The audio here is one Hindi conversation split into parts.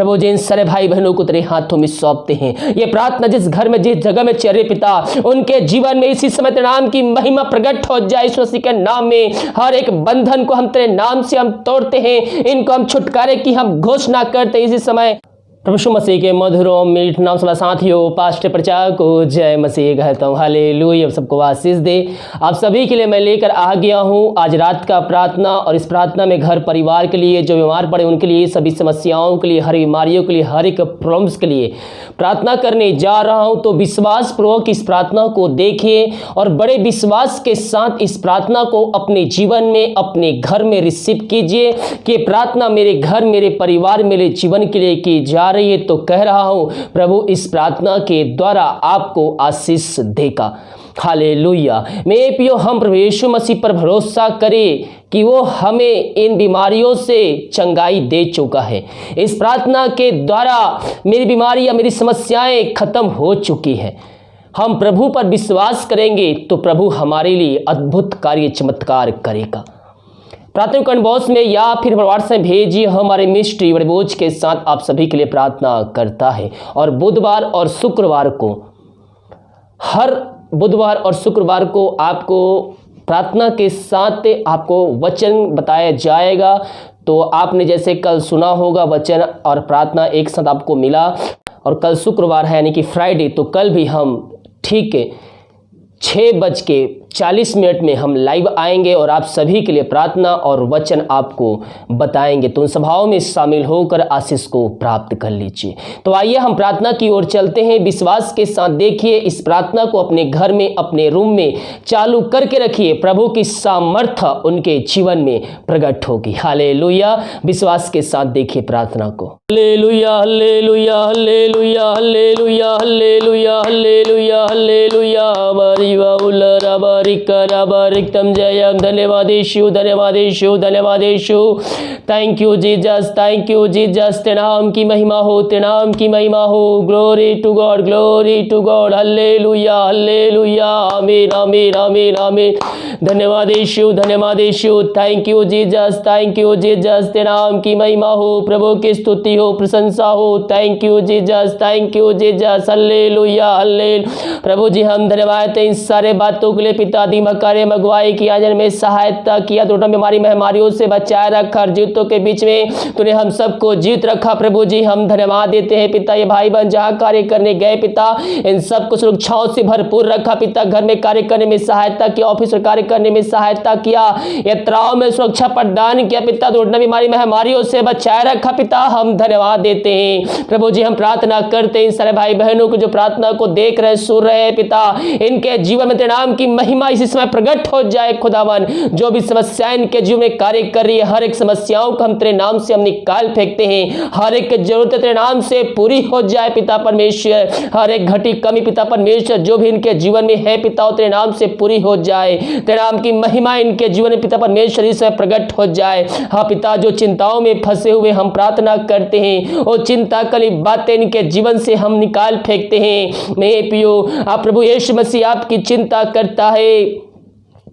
प्रभु जी इन सारे भाई बहनों को तेरे हाथों में सौंपते हैं। ये प्रार्थना जिस घर में जिस जगह में चल रहे पिता, उनके जीवन में इसी समय तेरे नाम की महिमा प्रकट हो जाए। यीशु मसीह के नाम में हर एक बंधन को हम तेरे नाम से हम तोड़ते हैं, इनको हम छुटकारे की हम घोषणा करते हैं इसी समय। प्रभु यीशु मसीह के मधुर और मीठ नाम से साथियों, पास्टर प्रचार को जय मसीह कहता हूँ। हालेलुया। सबको आशीष दे। आप सभी के लिए मैं लेकर आ गया हूँ आज रात का प्रार्थना, और इस प्रार्थना में घर परिवार के लिए, जो बीमार पड़े उनके लिए, सभी समस्याओं के लिए, हर बीमारियों के लिए, हर एक प्रॉब्लम्स के लिए प्रार्थना करने जा रहा हूँ। तो विश्वास पूर्वक इस प्रार्थना को देखिए और बड़े विश्वास के साथ इस प्रार्थना को अपने जीवन में, अपने घर में रिसीव कीजिए कि प्रार्थना मेरे घर, मेरे परिवार, मेरे जीवन के लिए की जा रही है। तो कह रहा हूं प्रभु इस प्रार्थना के द्वारा आपको आशीष देगा। हालेलुया। मेरे प्रियो, हम प्रभु यीशु मसीह पर भरोसा करें कि वो हमें इन बीमारियों से चंगाई दे चुका है। इस प्रार्थना के द्वारा मेरी बीमारियां, मेरी समस्याएं खत्म हो चुकी है। हम प्रभु पर विश्वास करेंगे तो प्रभु हमारे लिए अद्भुत कार्य चमत्कार करेगा। प्रार्थना कमेंट बॉक्स में या फिर व्हाट्सएप में भेजिए। हमारे मिस्ट्री बड़े बोझ के साथ आप सभी के लिए प्रार्थना करता है। और बुधवार और शुक्रवार को, हर बुधवार और शुक्रवार को आपको प्रार्थना के साथ आपको वचन बताया जाएगा। तो आपने जैसे कल सुना होगा, वचन और प्रार्थना एक साथ आपको मिला। और कल शुक्रवार है यानी कि फ्राइडे, तो कल भी हम ठीक 6:40 में हम लाइव आएंगे और आप सभी के लिए प्रार्थना और वचन आपको बताएंगे। तो उन सभाओं में शामिल होकर आशीष को प्राप्त कर लीजिए। तो आइए हम प्रार्थना की ओर चलते हैं। विश्वास के साथ देखिए, इस प्रार्थना को अपने घर में, अपने रूम में चालू करके रखिए। प्रभु की सामर्थ्य उनके जीवन में प्रकट होगी। हालेलुया। विश्वास के साथ देखिए प्रार्थना को। Hallelujah, hallelujah, hallelujah, hallelujah, hallelujah, hallelujah, hallelujah. रिकम जयम। धन्यवाद यीशु, धन्यवाद यीशु, धन्यवाद यीशु। Thank you Jesus, thank you Jesus. तेरे नाम की महिमा हो, तेरे नाम की महिमा हो। Glory to God, glory to God. Hallelujah, hallelujah. आमीन, आमीन, आमीन, आमीन। धन्यवाद यीशु, धन्यवाद यीशु। Thank you Jesus, thank you Jesus. तेरे नाम की महिमा हो, प्रभु की स्तुति हो, प्रशंसा हो। Thank you Jesus, thank you Jesus. Hallelujah, hallelujah. प्रभु जी हम धन्यवाद इन सारे बातों के लिए पिता। कार्य अगुवाई किया, जन में सहायता किया, टोटल बीमारी महामारियों से बचाए रखा, जीवतों के बीच में तूने हम सबको जीवित रखा। प्रभु जी हम धन्यवाद देते हैं पिता। ये भाई बहन जहाँ कार्य करने गए पिता, इन सबको सुरक्षाओं से भरपूर रखा पिता। घर में कार्य करने में सहायता किया, ऑफिस में कार्य करने में सहायता किया, यात्राओं में सुरक्षा प्रदान किया पिता। टोटल बीमारी महामारियों से बचाए रखा पिता। हम धन्यवाद देते हैं प्रभु जी। हम प्रार्थना करते हैं इन सारे भाई बहनों को जो प्रार्थना को देख रहे, सुन रहे हैं पिता, इनके जीवन में तेरे नाम की महिमा इसी समय प्रकट हो जाए खुदावन। जो भी समस्याएं इनके जीवन में कार्य कर रही है, हर एक समस्याओं को हम तेरे नाम से हम निकाल फेंकते हैं। हर एक जरूरत तेरे नाम से पूरी हो जाए पिता परमेश्वर। हर एक घटी कमी पिता परमेश्वर जो भी इनके जीवन में है पिता, तेरे नाम से पूरी हो जाए। तेरे नाम की महिमा इनके जीवन में पिता परमेश्वर इस समय प्रकट हो जाए। हाँ पिता, जो चिंताओं में फंसे हुए हम प्रार्थना करते हैं, वो चिंता कली बातें इनके जीवन से हम निकाल फेंकते हैं। मेरे प्रियो, आप प्रभु यीशु मसीह आपकी चिंता करता है।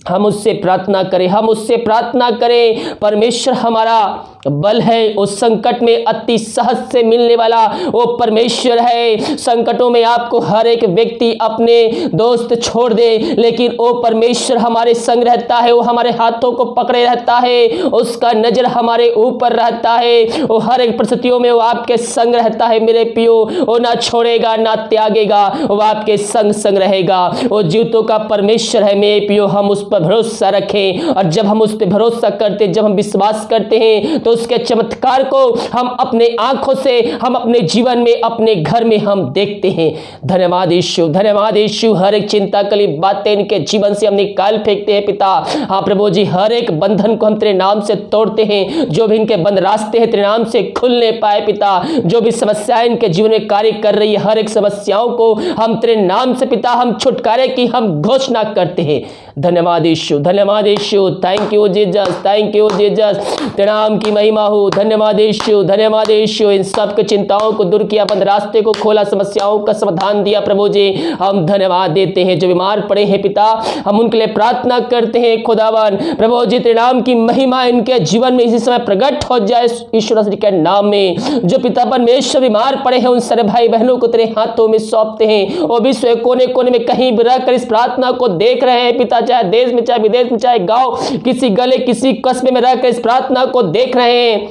हम उससे प्रार्थना करें, हम उससे प्रार्थना करें। परमेश्वर हमारा बल है, उस संकट में अति सहज से मिलने वाला वो परमेश्वर है। संकटों में आपको हर एक व्यक्ति अपने दोस्त छोड़ दे, लेकिन वो परमेश्वर हमारे संग रहता है। वो हमारे हाथों को पकड़े रहता है, उसका नजर हमारे ऊपर रहता है। वो हर एक परिस्थितियों में वो आपके संग रहता है मेरे पियो। वो ना छोड़ेगा ना त्यागेगा, वो आपके संग संग रहेगा। वो जीवतों का परमेश्वर है मेरे पियो। हम उस पर भरोसा रखें, और जब हम उस पर भरोसा करते, जब हम विश्वास करते हैं, तो उसके चमत्कार को हम अपने आंखों से, हम अपने जीवन में, अपने घर में हम देखते हैं। धन्यवाद यीशु, धन्यवाद यीशु। हर एक चिंता कली बातें इनके जीवन से हम निकाल फेंकते हैं पिता। हाँ प्रभु जी, हर एक बंधन को हम तेरे नाम से तोड़ते हैं। जो भी इनके बंद रास्ते हैं तेरे नाम से खुलने पाए पिता। जो भी समस्याएं इनके जीवन में कार्य कर रही है, हर एक समस्याओं को हम तेरे नाम से पिता हम छुटकारे की हम घोषणा करते हैं। धन्यवाद यीशु, धन्यवाद यीशु। Thank you Jesus, thank you Jesus. तेरे नाम की महिमा हो। धन्यवाद यीशु, धन्यवाद यीशु। इन सब की चिंताओं को दूर किया, बंद रास्ते को खोला, समस्याओं का समाधान दिया प्रभु जी। हम धन्यवाद देते हैं। जो बीमार पड़े हैं पिता, हम उनके लिए प्रार्थना करते हैं खुदावन। प्रभु जी तेरे नाम की महिमा इनके जीवन में इसी समय प्रकट हो जाए ईश्वर मसीह के नाम में। जो पिता परमेश्वर बीमार पड़े हैं उन सारे भाई बहनों को तेरे हाथों में सौंपते हैं। और विश्व कोने कोने में कहीं भी रहकर इस प्रार्थना को देख रहे हैं पिता, चाहे देश में, चाहे विदेश में, चाहे गांव, किसी गले, किसी कस्बे में रहकर इस प्रार्थना को देख रहे हैं,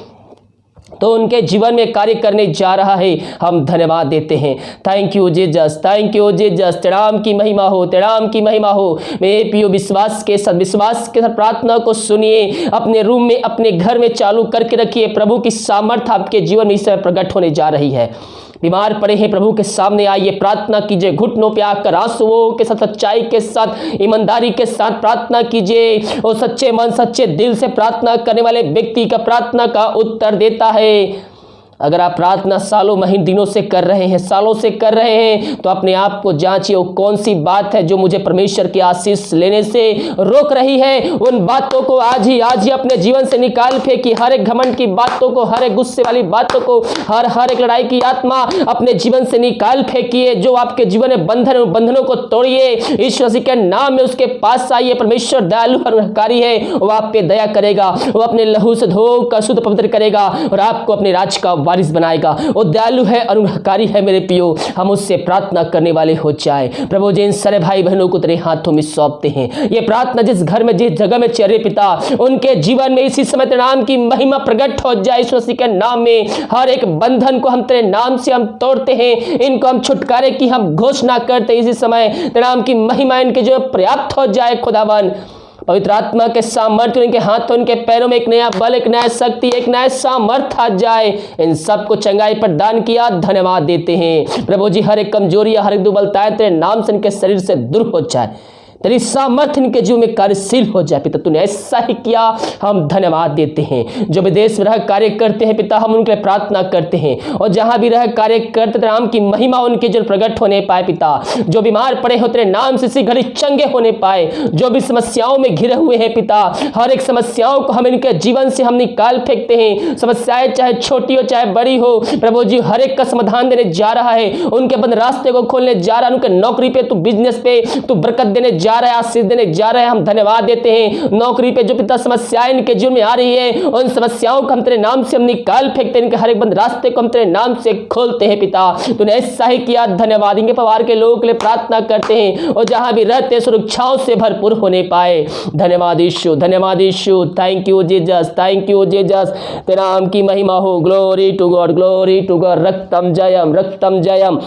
तो उनके जीवन में कार्य करने जा रहा है। हम धन्यवाद देते हैं। Thank you Jesus, thank you Jesus. तेरे नाम की महिमा हो, तेरे नाम की महिमा हो। मेरे प्रियो विश्वास के साथ प्रार्थना को सुनिए, अपने रूम में, अपने घर में चालू करके रखिए। प्रभु की सामर्थ आपके जीवन में इस समय प्रकट होने जा रही है। बीमार पड़े हैं प्रभु के सामने आइए, प्रार्थना कीजिए, घुटनों पे आकर आंसुओं के साथ, सच्चाई के साथ, ईमानदारी के साथ प्रार्थना कीजिए। और सच्चे मन, सच्चे दिल से प्रार्थना करने वाले व्यक्ति का प्रार्थना का उत्तर देता है। अगर आप प्रार्थना सालों महीनों दिनों से कर रहे हैं, सालों से कर रहे हैं, तो अपने आप को जांचिए, वो कौन सी बात है जो मुझे परमेश्वर की आशीष लेने से रोक रही है। उन बातों को आज ही अपने जीवन से निकाल फेंकी। हर एक घमंड की बातों को, हर एक गुस्से वाली बातों को, हर एक लड़ाई की आत्मा अपने जीवन से निकाल फेंकिए। जो आपके जीवन में बंधनों को तोड़िए। ईश्वर मसीह के नाम में उसके पास आइए। परमेश्वर दयालु और अनुग्रहकारी है, वो आप पे दया करेगा, वो अपने लहू से धोकर शुद्ध पवित्र करेगा और आपको अपने राज का वारिस बनाएगा। वो दयालु है, अनुग्रहकारी है मेरे प्रियो। हम उससे प्रार्थना करने वाले हो जाए। प्रभु जी इन सारे भाई बहनों को तेरे हाथों में सौंपते हैं। ये प्रार्थना जिस घर में, जिस जगह में चल रहे पिता, उनके जीवन में इसी समय तेरे नाम की महिमा प्रकट हो जाए। यीशु मसीह के नाम में हर एक बंधन को हम तेरे नाम से हम तोड़ते हैं। इनको हम छुटकारे की हम घोषणा करते हैं। इसी समय तेरे नाम की महिमा इनके जो पर्याप्त हो जाए खुदावन। पवित्र आत्मा के सामर्थ्य उनके हाथों, उनके पैरों में एक नया बल, एक नया शक्ति, एक नया सामर्थ्य आ जाए। इन सबको चंगाई प्रदान किया, धन्यवाद देते हैं प्रभु जी। हर एक कमजोरी, हर एक दुर्बलताएं तेरे नाम से इनके शरीर से दूर हो जाए। तेरी सामर्थ्य इनके जीवन में कार्यशील हो जाए पिता। तूने ऐसा ही किया, हम धन्यवाद देते हैं। जो विदेश में रह कार्य करते हैं पिता, हम उनके लिए प्रार्थना करते हैं। और जहां भी रह कार्य करते तेरे नाम की महिमा उनके जीवन प्रकट होने पाए पिता। जो बीमार पड़े हो तेरे नाम से इसी घड़ी चंगे होने पाए। जो भी समस्याओं में घिरे हुए हैं पिता, हर एक समस्याओं को हम इनके जीवन से हम निकाल फेंकते हैं। समस्याएं चाहे छोटी हो चाहे बड़ी हो, प्रभु जी हर एक का समाधान देने जा रहा है। उनके बंद रास्ते को खोलने जा रहा है। उनके नौकरी पे तू, बिजनेस पे तू बरकत देने जा रहा है, आशीष देने जा रहे हैं। हम धन्यवाद देते हैं। नौकरी पे जो पिता समस्याएं इनके जीवन में आ रही है, उन समस्याओं को हम तेरे नाम से हम निकाल फेंकते हैं। इनके हर एक बंद रास्ते को हम तेरे नाम से खोलते हैं पिता। तूने ऐसा ही किया, धन्यवाद। इनके परिवार के लोगों के लिए प्रार्थना करते हैं और जहां भी रहते सुरक्षाओं से भरपूर होने पाए। धन्यवाद यीशु, धन्यवाद यीशु। Thank you Jesus, thank you Jesus. तेरे नाम की महिमा हो। Glory to God, glory to God. रक्तम जयम, रक्तम जयम।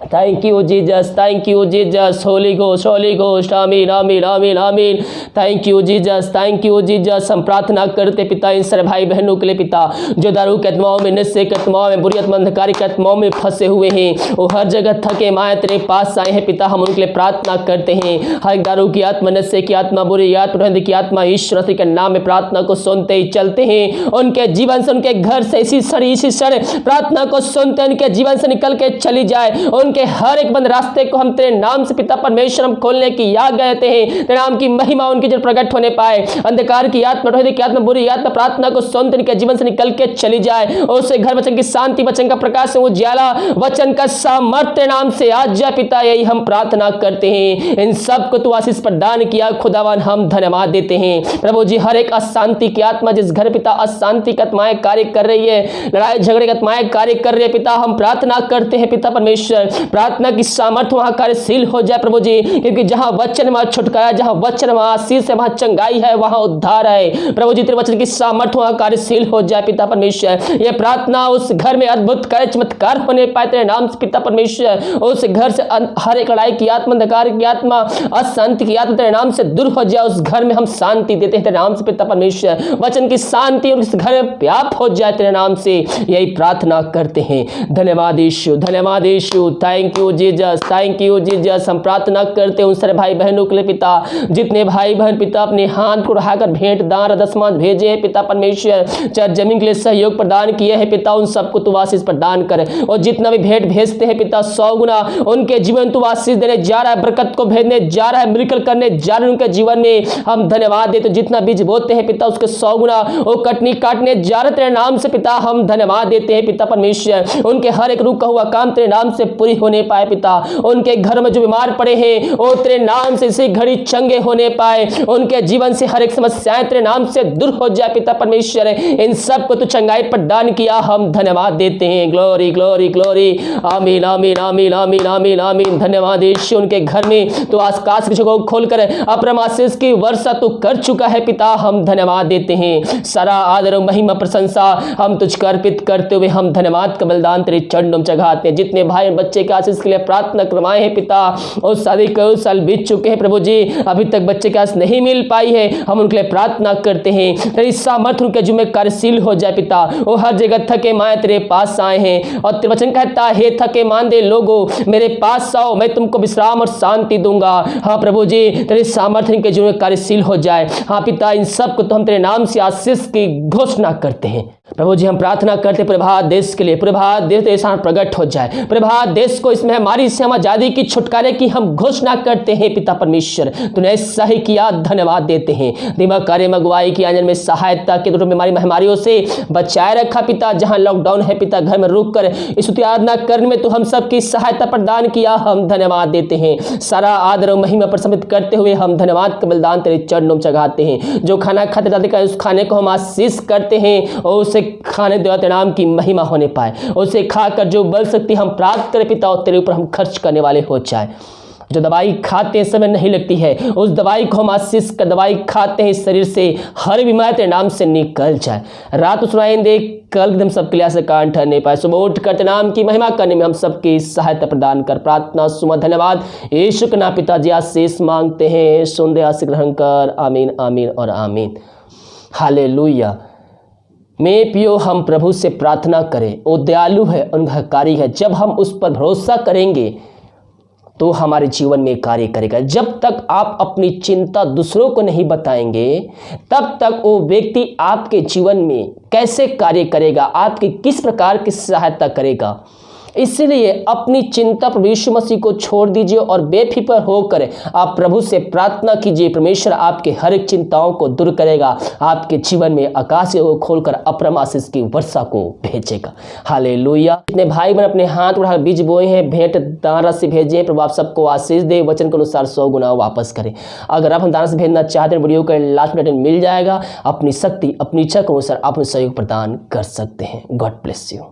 Thank you Jesus, thank you Jesus. Holy ghost, holy ghost. आमीन, आमीन, आमीन, आमीन। Thank you Jesus, thank you Jesus. हम प्रार्थना करते पिता इन सारे भाई बहनों के लिए पिता, जो दारू के आत्माओं में, नशे के आत्माओं में, बुरी आत्मा, अंधकार के आत्माओं में फंसे हुए हैं। वो हर जगह थके माए तेरे पास आए हैं पिता। हम उनके लिए प्रार्थना करते हैं। हर दारू की आत्मा, नशे की आत्मा, बुरी आत्मा, की आत्मा, ईश्वर के नाम में प्रार्थना को सुनते ही चलते हैं। उनके जीवन से, उनके घर से इसी क्षण प्रार्थना को सुनते उनके जीवन से निकल के चली जाए। उनके हर एक बंद रास्ते को हम तेरे नाम से पिता परमेश्वर हम खोलने की याद कहते हैं। तेरे नाम की महिमा उनकी जब प्रकट होने पाए। अंधकार की आत्मा, की आत्मा, बुरी आत्मा प्रार्थना को सुनते उनके जीवन से निकल के चली जाए। और उससे घर वचन की शांति, वचन का प्रकाश, उजाला, वचन का सामर्थ्य नाम से आज जा पिता। यही हम प्रार्थना करते हैं। इन सब को तू आशीष प्रदान किया खुदावन। हम धन्यवाद देते हैं प्रभु जी। हर एक अशांति की आत्मा जिस घर पिता अशांति की आत्माएं कार्य कर रही है, लड़ाई झगड़े की आत्माएं कार्य कर रही है पिता, हम प्रार्थना करते हैं पिता परमेश्वर। प्रार्थना की सामर्थ्य वहां कार्यशील हो जाए प्रभु जी। क्योंकि जहां वचन वहां छुटकारा, जहां वचन वहां आशीष है, वहां चंगाई है, वहां उद्धार है प्रभु जी। तेरे वचन की सामर्थ्य वहां कार्यशील हो जाए पिता परमेश्वर। ये प्रार्थना उस घर में अद्भुत कार्य, चमत्कार होने पाए तेरे नाम से पिता परमेश्वर। उस घर से हर एक लड़ाई की आत्मा, अंधकार की आत्मा, अशांति की आत्मा तेरे नाम से दूर हो जाए। उस घर में हम शांति देते हैं तेरे नाम से पिता परमेश्वर। वचन की शांति उस घर में व्याप्त हो जाए तेरे नाम से, यही प्रार्थना करते हैं। धन्यवाद यीशु, धन्यवाद यीशु। Thank you Jesus, thank you Jesus. हम प्रार्थना करते हैं उन सारे भाई बहनों के लिए पिता, जितने भाई बहन पिता अपने हाथ को उठाकर भेंट दान दशमांश भेजे हैं पिता परमेश्वर, चाहे जमीन के लिए सहयोग प्रदान किए हैं पिता, उन सबको तू आशीष प्रदान कर। और जितना भी भेंट भेजते हैं पिता 100 गुना उनके जीवन तू आशीष देने जा रहा है, बरकत को भेजने जा रहा है, मिरेकल करने जा रहे हैं उनके जीवन में। हम धन्यवाद देते, जितना बीज बोते हैं पिता उसके 100 गुना वो कटनी काटने जा रहे तेरे नाम से पिता। हम धन्यवाद देते हैं पिता परमेश्वर, उनके हर एक रुका हुआ काम तेरे नाम से पूरी होने पाए पिता। उनके घर में जो बीमार पड़े हैं वो तेरे नाम से इसी घड़ी चंगे होने पाए, उनके जीवन से हर एक समस्याएं तेरे नाम से दूर हो जाए पिता परमेश्वर। इन सब को तू चंगाई प्रदान किया, हम धन्यवाद देते हैं। ग्लोरी ग्लोरी ग्लोरी, आमीन आमीन आमीन आमीन आमीन आमीन। धन्यवाद यीशु, उनके घर में तो आकाश की जगह खोलकर अपरम आशीष की वर्षा तू कर चुका है पिता, हम धन्यवाद देते हैं। सारा आदर और महिमा प्रशंसा हम तुझको अर्पित करते हुए हम धन्यवाद का बलिदान तेरे चरणों में चढ़ाते हैं। जितने भाई बच्चे के आशीष के लिए प्रार्थना करवाए हैं पिता, और शादी कई साल बीत चुके हैं प्रभु जी, अभी तक बच्चे के आशीष नहीं मिल पाई है, हम उनके लिए प्रार्थना करते हैं तेरी सामर्थ उनके जुम्मे कार्यशील हो जाए पिता। वो हर जगह थके माए तेरे पास आए हैं, और तेरे वचन कहता है हे थके मांदे लोगों मेरे पास आओ, मैं तुमको विश्राम और शांति दूंगा। हाँ प्रभु जी, तेरे सामर्थ्य इनके जीवन में कार्यशील हो जाए। हाँ पिता, इन सब को तो हम तेरे नाम से आशीष की घोषणा करते हैं प्रभु जी। हम प्रार्थना करते प्रभात देश के लिए, प्रभात देश तेरे सामने प्रकट हो जाए, प्रभात देश को इस महामारी से हम आजादी की छुटकारे की हम घोषणा करते हैं पिता परमेश्वर। तूने ऐसा ही किया, धन्यवाद देते हैं। दिमाग कार्य अगुवाई की आंजन में सहायता के द्वारा बीमारी महामारियों से बचाए रखा पिता। जहां लॉकडाउन है पिता, घर में रुक कर इस आराधना करने में तू हम सबकी सहायता प्रदान किया, हम धन्यवाद देते हैं। सारा आदर और महिमा पर समर्पित करते हुए हम धन्यवाद का बलिदान तेरे चरणों में चढ़ाते हैं। जो खाना खाते जाते उस खाने को हम आशीष करते हैं, और उसे खाने दो तेरे नाम की महिमा होने पाए, उसे खाकर जो बल शक्ति हम प्राप्त करें पिता, और तेरे ऊपर हम खर्च करने वाले हो जाए। जो दवाई खाते समय नहीं लगती है उस दवाई को हम आशीष कर, दवाई खाते हैं शरीर से हर बीमारी तेरे नाम से निकल जाए। रात सुनाई दे, कल हम सबके लिए ऐसे कान ठहरने पाए, सुबह उठ कर तेरे नाम की महिमा करने में हम सबकी सहायता प्रदान कर। प्रार्थना सुमन धन्यवाद यीशु के नाम पिताजी आशीष मांगते हैं, सुन दे आशीष ग्रहण कर। आमीन आमीन और आमीन। हालेलुया। मैं पियो हम प्रभु से प्रार्थना करें, वो दयालु है, अनुग्रहकारी है। जब हम उस पर भरोसा करेंगे तो हमारे जीवन में कार्य करेगा। जब तक आप अपनी चिंता दूसरों को नहीं बताएंगे तब तक वो व्यक्ति आपके जीवन में कैसे कार्य करेगा, आपकी किस प्रकार की सहायता करेगा। इसलिए अपनी चिंता प्रभु यीशु मसीह को छोड़ दीजिए और बेफिक्र होकर आप प्रभु से प्रार्थना कीजिए। परमेश्वर आपके हर एक चिंताओं को दूर करेगा, आपके जीवन में आकाश को खोलकर अपरम आशीष की वर्षा को भेजेगा। हालेलुया। इतने भाई बहन अपने हाथ उठाकर बीज बोए हैं, भेंट दान से भेजे, प्रभु आप सबको आशीष दे, वचन के अनुसार 100 गुना वापस करें। अगर आप हम दान से भेजना चाहते हैं, वीडियो का लास्ट में मिल जाएगा। अपनी शक्ति अपनी इच्छा के अनुसार आप सहयोग प्रदान कर सकते हैं। God bless you.